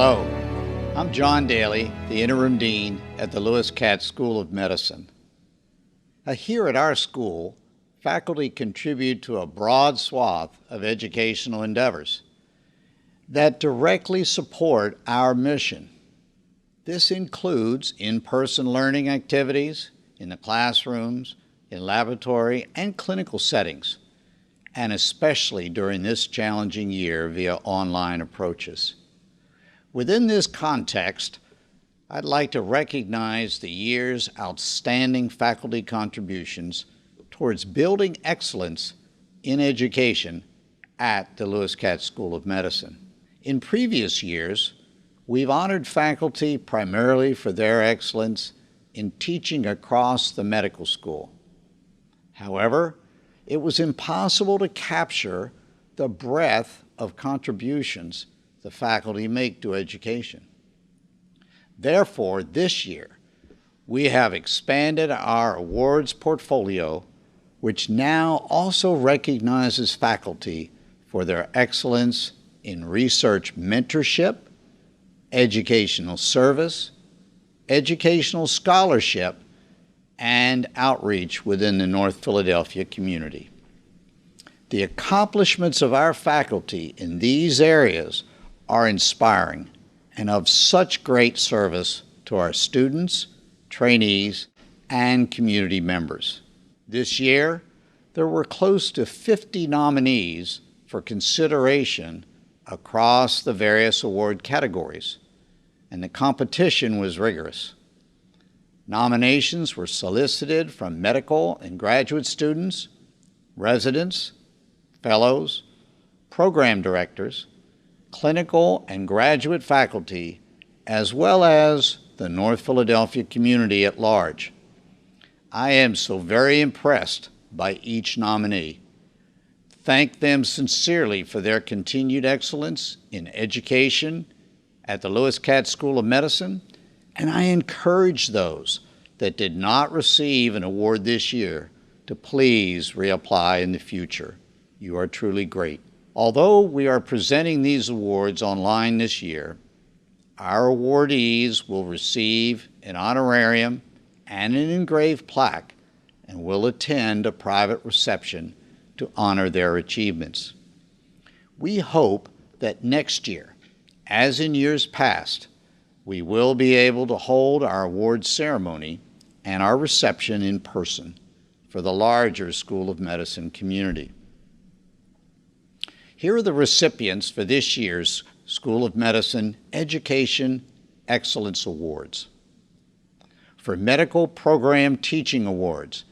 Hello, I'm John Daly, the Interim Dean at the Lewis Katz School of Medicine. Here at our school, faculty contribute to a broad swath of educational endeavors that directly support our mission. This includes in-person learning activities in the classrooms, in laboratory and clinical settings, and especially during this challenging year via online approaches. Within this context, I'd like to recognize the year's outstanding faculty contributions towards building excellence in education at the Lewis Katz School of Medicine. In previous years, we've honored faculty primarily for their excellence in teaching across the medical school. However, it was impossible to capture the breadth of contributions the faculty make to education. Therefore, this year, we have expanded our awards portfolio, which now also recognizes faculty for their excellence in research mentorship, educational service, educational scholarship, and outreach within the North Philadelphia community. The accomplishments of our faculty in these areas are inspiring and of such great service to our students, trainees, and community members. This year, there were close to 50 nominees for consideration across the various award categories, and the competition was rigorous. Nominations were solicited from medical and graduate students, residents, fellows, program directors, clinical and graduate faculty, as well as the North Philadelphia community at large. I am so very impressed by each nominee. Thank them sincerely for their continued excellence in education at the Lewis Katz School of Medicine, and I encourage those that did not receive an award this year to please reapply in the future. You are truly great. Although we are presenting these awards online this year, our awardees will receive an honorarium and an engraved plaque and will attend a private reception to honor their achievements. We hope that next year, as in years past, we will be able to hold our awards ceremony and our reception in person for the larger School of Medicine community. Here are the recipients for this year's School of Medicine Education Excellence Awards. For Medical Program Teaching Awards,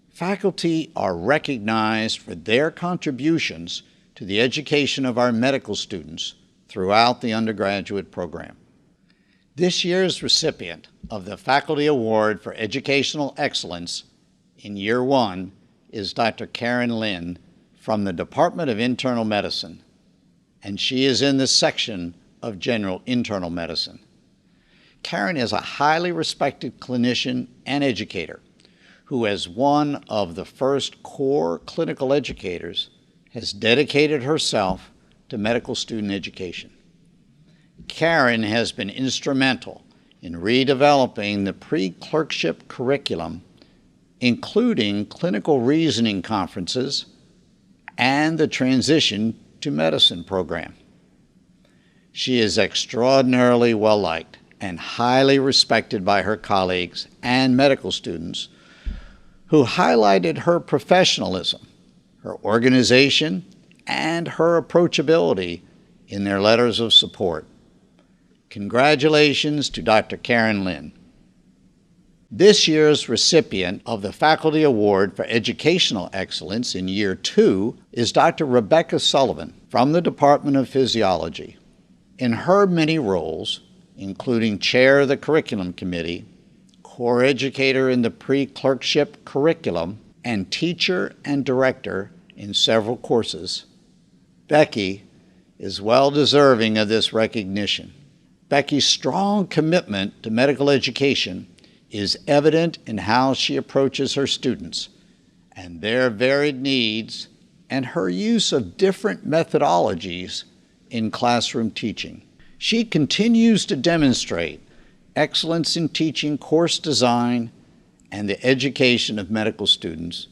faculty are recognized for their contributions to the education of our medical students throughout the undergraduate program. This year's recipient of the Faculty Award for Educational Excellence in Year 1 is Dr. Karen Lynn from the Department of Internal Medicine, and she is in the section of General Internal Medicine. Karen is a highly respected clinician and educator who, as one of the first core clinical educators, has dedicated herself to medical student education. Karen has been instrumental in redeveloping the pre-clerkship curriculum, including clinical reasoning conferences and the Transition to Medicine program. She is extraordinarily well-liked and highly respected by her colleagues and medical students who highlighted her professionalism, her organization, and her approachability in their letters of support. Congratulations to Dr. Karen Lynn. This year's recipient of the Faculty Award for Educational Excellence in Year 2 is Dr. Rebecca Sullivan from the Department of Physiology. In her many roles, including chair of the Curriculum Committee, core educator in the pre-clerkship curriculum, and teacher and director in several courses, Becky is well deserving of this recognition. Becky's strong commitment to medical education is evident in how she approaches her students and their varied needs and her use of different methodologies in classroom teaching. She continues to demonstrate excellence in teaching course design and the education of medical students,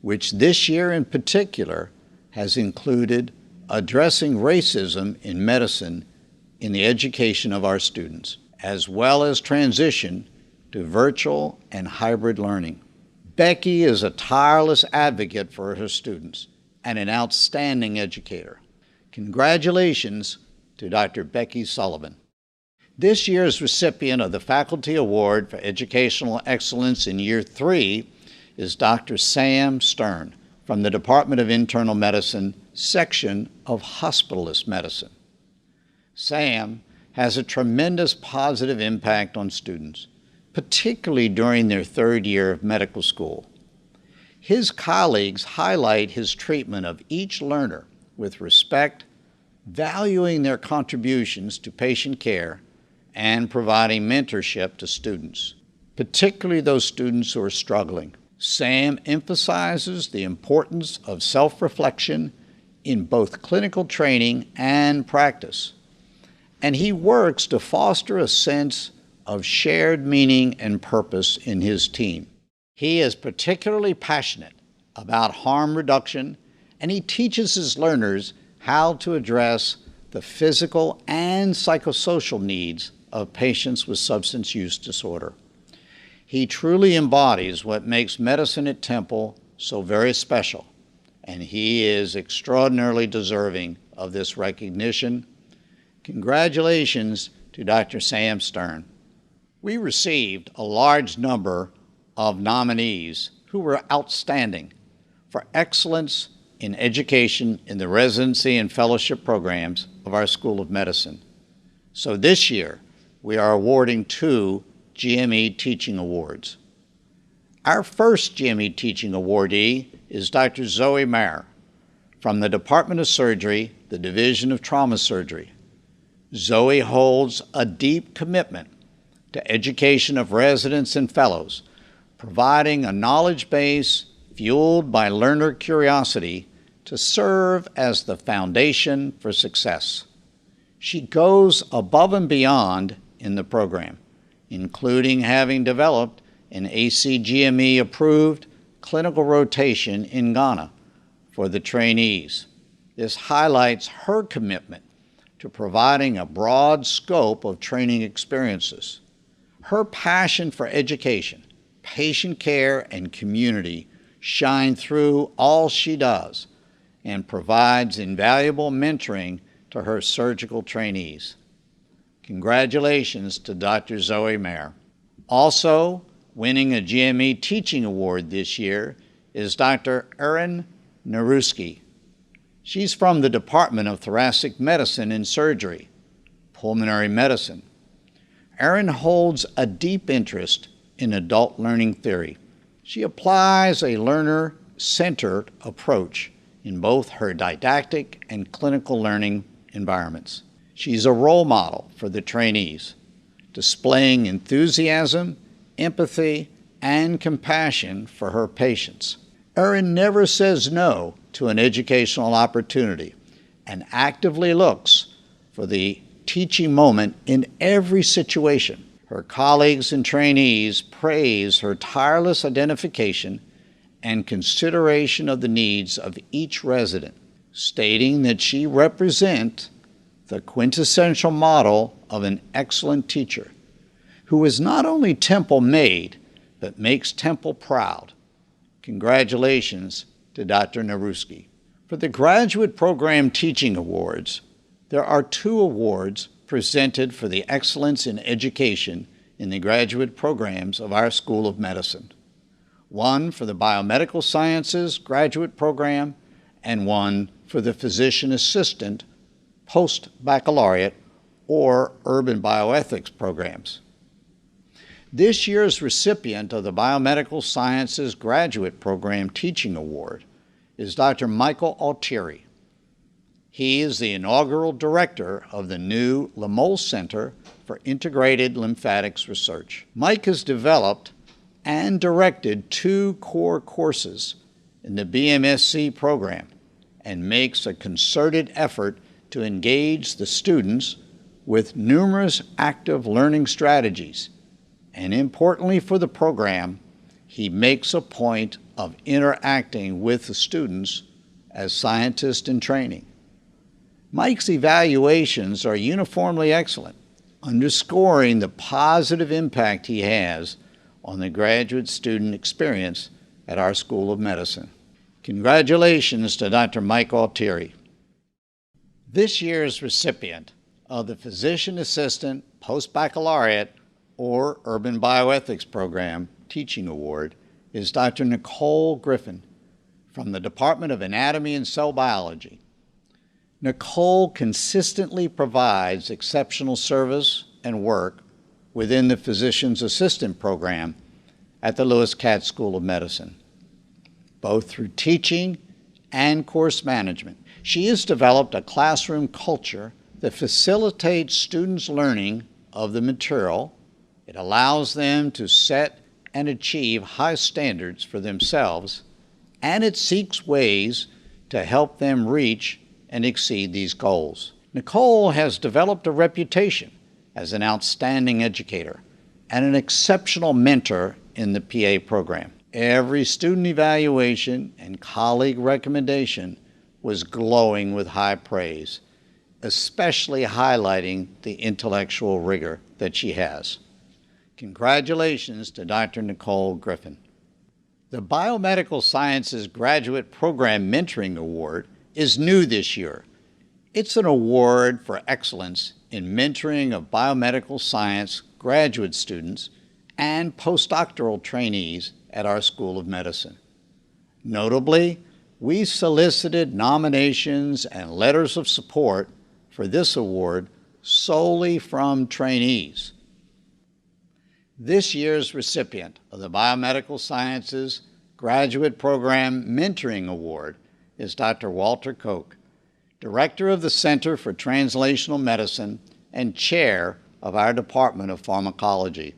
which this year in particular has included addressing racism in medicine in the education of our students, as well as transition to virtual and hybrid learning. Becky is a tireless advocate for her students and an outstanding educator. Congratulations to Dr. Becky Sullivan. This year's recipient of the Faculty Award for Educational Excellence in Year 3 is Dr. Sam Stern from the Department of Internal Medicine, section of Hospitalist Medicine. Sam has a tremendous positive impact on students, particularly during their third year of medical school. His colleagues highlight his treatment of each learner with respect, valuing their contributions to patient care and providing mentorship to students, particularly those students who are struggling. Sam emphasizes the importance of self-reflection in both clinical training and practice, and he works to foster a sense of shared meaning and purpose in his team. He is particularly passionate about harm reduction, and he teaches his learners how to address the physical and psychosocial needs of patients with substance use disorder. He truly embodies what makes medicine at Temple so very special, and he is extraordinarily deserving of this recognition. Congratulations to Dr. Sam Stern. We received a large number of nominees who were outstanding for excellence in education in the residency and fellowship programs of our School of Medicine. So this year, we are awarding 2 GME Teaching Awards. Our first GME Teaching Awardee is Dr. Zoe Maher from the Department of Surgery, the Division of Trauma Surgery. Zoe holds a deep commitment to education of residents and fellows, providing a knowledge base fueled by learner curiosity to serve as the foundation for success. She goes above and beyond in the program, including having developed an ACGME-approved clinical rotation in Ghana for the trainees. This highlights her commitment to providing a broad scope of training experiences. Her passion for education, patient care, and community shine through all she does and provides invaluable mentoring to her surgical trainees. Congratulations to Dr. Zoe Maher. Also winning a GME Teaching Award this year is Dr. Erin Narewski. She's from the Department of Thoracic Medicine and Surgery, Pulmonary Medicine. Erin holds a deep interest in adult learning theory. She applies a learner-centered approach in both her didactic and clinical learning environments. She's a role model for the trainees, displaying enthusiasm, empathy, and compassion for her patients. Erin never says no to an educational opportunity and actively looks for the teaching moment in every situation. Her colleagues and trainees praise her tireless identification and consideration of the needs of each resident, stating that she represents the quintessential model of an excellent teacher who is not only Temple-made, but makes Temple proud. Congratulations to Dr. Narewski. For the Graduate Program Teaching Awards, there are 2 awards presented for the excellence in education in the graduate programs of our School of Medicine. One for the Biomedical Sciences Graduate Program and one for the Physician Assistant Post-Baccalaureate or Urban Bioethics programs. This year's recipient of the Biomedical Sciences Graduate Program Teaching Award is Dr. Michael Autieri. He is the inaugural director of the new Lamole Center for Integrated Lymphatics Research. Mike has developed and directed 2 core courses in the BMSC program and makes a concerted effort to engage the students with numerous active learning strategies. And importantly for the program, he makes a point of interacting with the students as scientists in training. Mike's evaluations are uniformly excellent, underscoring the positive impact he has on the graduate student experience at our School of Medicine. Congratulations to Dr. Mike Autieri. This year's recipient of the Physician Assistant Postbaccalaureate or Urban Bioethics Program Teaching Award is Dr. Nicole Griffin from the Department of Anatomy and Cell Biology. Nicole consistently provides exceptional service and work within the Physician's Assistant Program at the Lewis Katz School of Medicine, both through teaching and course management. She has developed a classroom culture that facilitates students' learning of the material. It allows them to set and achieve high standards for themselves, and it seeks ways to help them reach and exceed these goals. Nicole has developed a reputation as an outstanding educator and an exceptional mentor in the PA program. Every student evaluation and colleague recommendation was glowing with high praise, especially highlighting the intellectual rigor that she has. Congratulations to Dr. Nicole Griffin. The Biomedical Sciences Graduate Program Mentoring Award is new this year. It's an award for excellence in mentoring of biomedical science graduate students and postdoctoral trainees at our School of Medicine. Notably, we solicited nominations and letters of support for this award solely from trainees. This year's recipient of the Biomedical Sciences Graduate Program Mentoring Award is Dr. Walter Koch, Director of the Center for Translational Medicine and Chair of our Department of Pharmacology.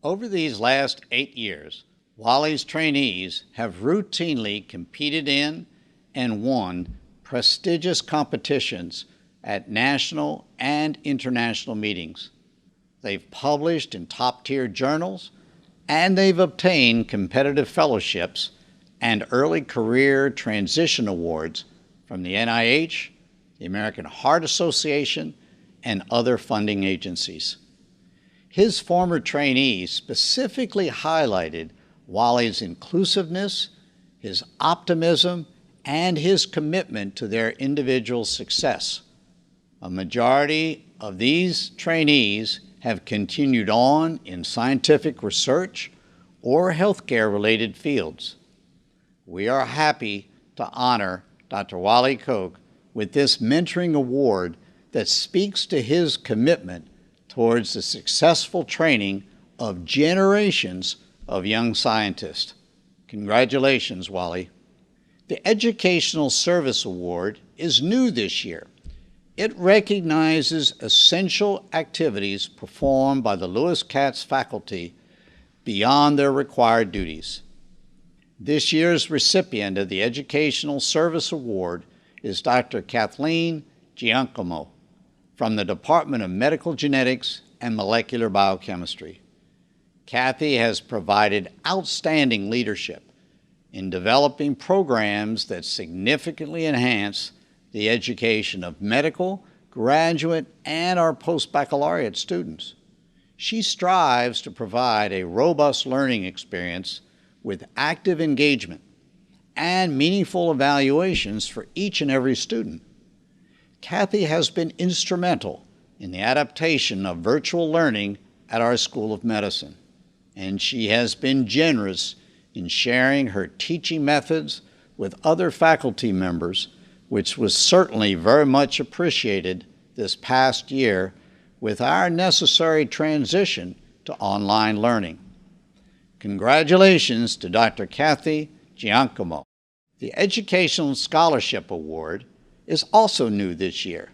Over these last 8 years, Wally's trainees have routinely competed in and won prestigious competitions at national and international meetings. They've published in top-tier journals, and they've obtained competitive fellowships and early career transition awards from the NIH, the American Heart Association, and other funding agencies. His former trainees specifically highlighted Wally's inclusiveness, his optimism, and his commitment to their individual success. A majority of these trainees have continued on in scientific research or healthcare-related fields. We are happy to honor Dr. Wally Koch with this mentoring award that speaks to his commitment towards the successful training of generations of young scientists. Congratulations, Wally. The Educational Service Award is new this year. It recognizes essential activities performed by the Lewis Katz faculty beyond their required duties. This year's recipient of the Educational Service Award is Dr. Kathleen Giangiacomo from the Department of Medical Genetics and Molecular Biochemistry. Kathy has provided outstanding leadership in developing programs that significantly enhance the education of medical, graduate, and our post-baccalaureate students. She strives to provide a robust learning experience with active engagement and meaningful evaluations for each and every student. Kathy has been instrumental in the adaptation of virtual learning at our School of Medicine, and she has been generous in sharing her teaching methods with other faculty members, which was certainly very much appreciated this past year with our necessary transition to online learning. Congratulations to Dr. Kathy Giangiacomo. The Educational Scholarship Award is also new this year.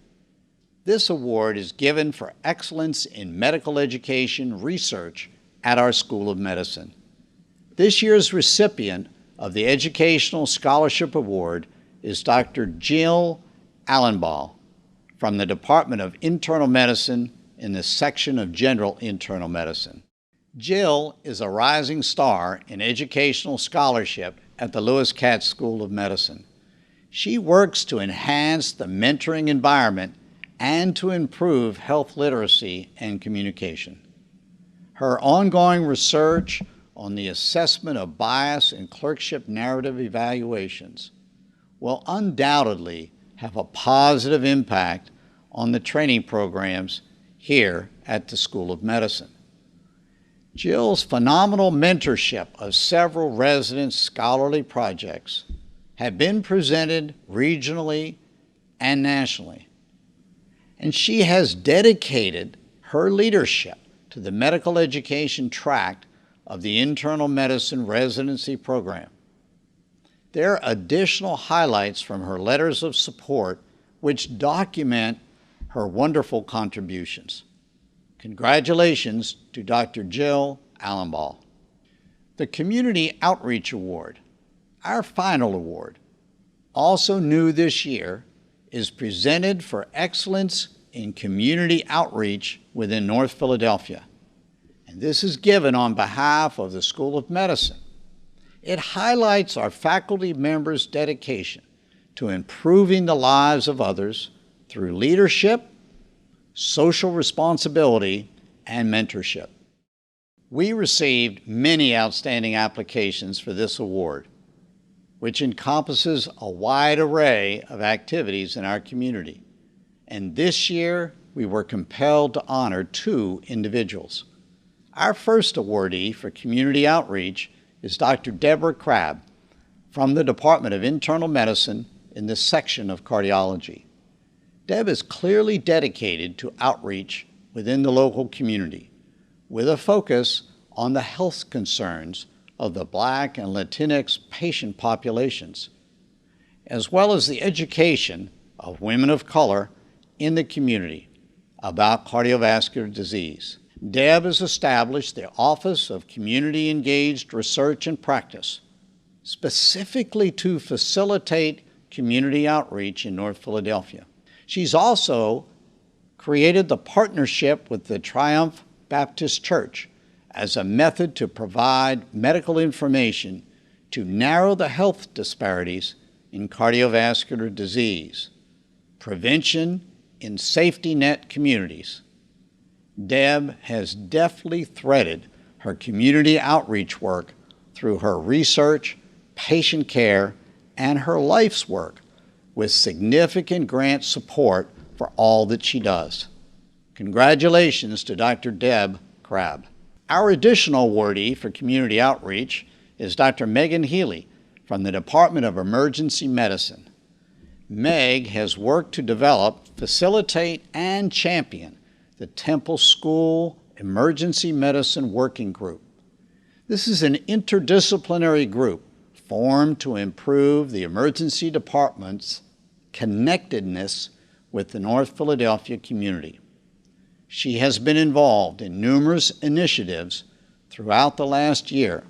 This award is given for excellence in medical education research at our School of Medicine. This year's recipient of the Educational Scholarship Award is Dr. Jill Allenbaugh from the Department of Internal Medicine in the section of General Internal Medicine. Jill is a rising star in educational scholarship at the Lewis Katz School of Medicine. She works to enhance the mentoring environment and to improve health literacy and communication. Her ongoing research on the assessment of bias in clerkship narrative evaluations will undoubtedly have a positive impact on the training programs here at the School of Medicine. Jill's phenomenal mentorship of several resident scholarly projects have been presented regionally and nationally, and she has dedicated her leadership to the medical education tract of the internal medicine residency program. There are additional highlights from her letters of support which document her wonderful contributions. Congratulations to Dr. Jill Allenbaugh. The Community Outreach Award, our final award, also new this year, is presented for excellence in community outreach within North Philadelphia. And this is given on behalf of the School of Medicine. It highlights our faculty members' dedication to improving the lives of others through leadership, social responsibility, and mentorship. We received many outstanding applications for this award, which encompasses a wide array of activities in our community. And this year, we were compelled to honor 2 individuals. Our first awardee for community outreach is Dr. Deborah Crabbe from the Department of Internal Medicine in the section of cardiology. Deb is clearly dedicated to outreach within the local community, with a focus on the health concerns of the Black and Latinx patient populations, as well as the education of women of color in the community about cardiovascular disease. Deb has established the Office of Community Engaged Research and Practice, specifically to facilitate community outreach in North Philadelphia. She's also created the partnership with the Triumph Baptist Church as a method to provide medical information to narrow the health disparities in cardiovascular disease, prevention in safety net communities. Deb has deftly threaded her community outreach work through her research, patient care, and her life's work with significant grant support for all that she does. Congratulations to Dr. Deb Crabbe. Our additional awardee for community outreach is Dr. Megan Healy from the Department of Emergency Medicine. Meg has worked to develop, facilitate, and champion the Temple School Emergency Medicine Working Group. This is an interdisciplinary group formed to improve the emergency department's connectedness with the North Philadelphia community. She has been involved in numerous initiatives throughout the last year,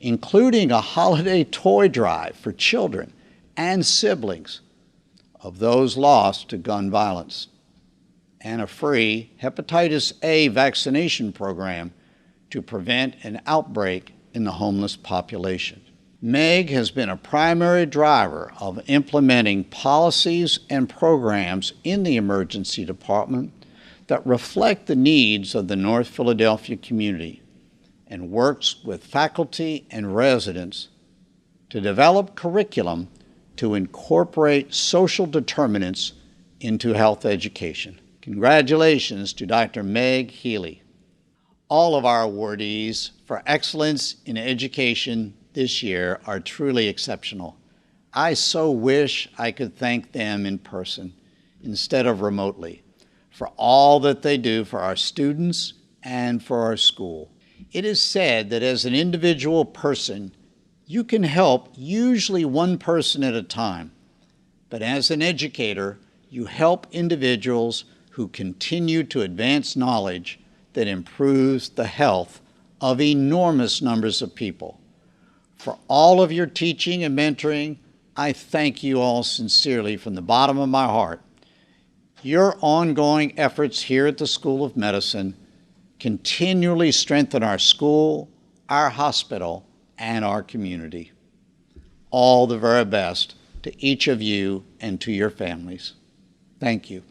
including a holiday toy drive for children and siblings of those lost to gun violence, and a free hepatitis A vaccination program to prevent an outbreak in the homeless population. Meg has been a primary driver of implementing policies and programs in the emergency department that reflect the needs of the North Philadelphia community and works with faculty and residents to develop curriculum to incorporate social determinants into health education. Congratulations to Dr. Meg Healy. All of our awardees for excellence in education this year are truly exceptional. I so wish I could thank them in person instead of remotely for all that they do for our students and for our school. It is said that as an individual person, you can help usually one person at a time, but as an educator, you help individuals who continue to advance knowledge that improves the health of enormous numbers of people. For all of your teaching and mentoring, I thank you all sincerely from the bottom of my heart. Your ongoing efforts here at the School of Medicine continually strengthen our school, our hospital, and our community. All the very best to each of you and to your families. Thank you.